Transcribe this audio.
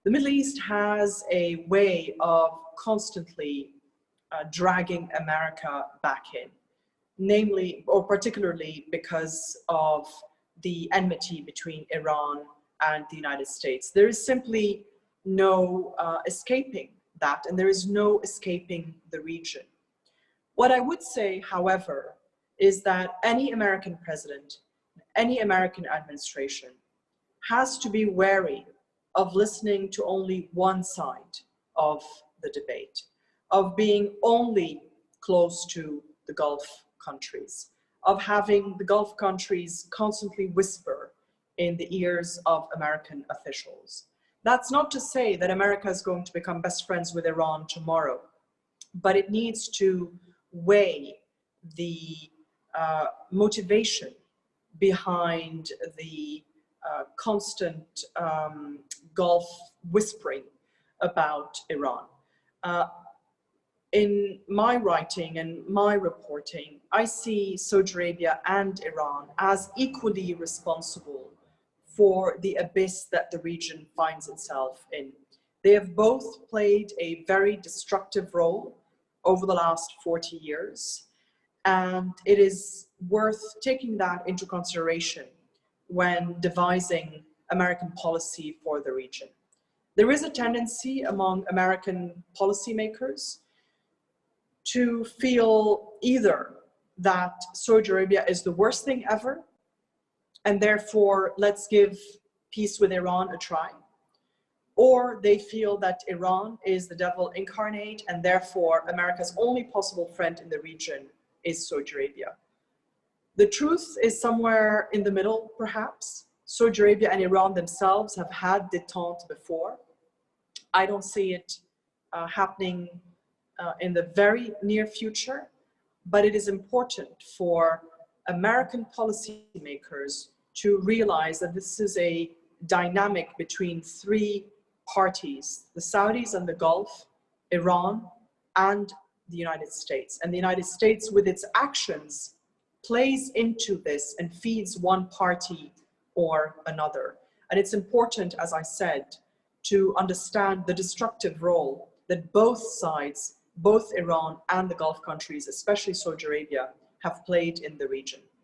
The Middle East has a way of constantly dragging America back in, namely, or particularly because of the enmity between Iran and the United States. There is simply no escaping that, and there is no escaping the region. What I would say, however, is that any American president, any American administration has to be wary of listening to only one side of the debate, of being only close to the Gulf countries, of having the Gulf countries constantly whisper in the ears of American officials. That's not to say that America is going to become best friends with Iran tomorrow, but it needs to weigh the motivation behind the constant Gulf whispering about Iran. In my writing and my reporting, I see Saudi Arabia and Iran as equally responsible for the abyss that the region finds itself in. They have both played a very destructive role over the last 40 years, and it is worth taking that into consideration when devising American policy for the region. There is a tendency among American policymakers to feel either that Saudi Arabia is the worst thing ever, and therefore let's give peace with Iran a try, or they feel that Iran is the devil incarnate, and therefore America's only possible friend in the region is Saudi Arabia. The truth is somewhere in the middle, perhaps. Saudi Arabia and Iran themselves have had détente before. I don't see it happening in the very near future, but it is important for American policymakers to realize that this is a dynamic between three parties: the Saudis and the Gulf, Iran, and the United States. And the United States, with its actions, plays into this and feeds one party or another. And it's important, as I said, to understand the destructive role that both sides, both Iran and the Gulf countries, especially Saudi Arabia, have played in the region.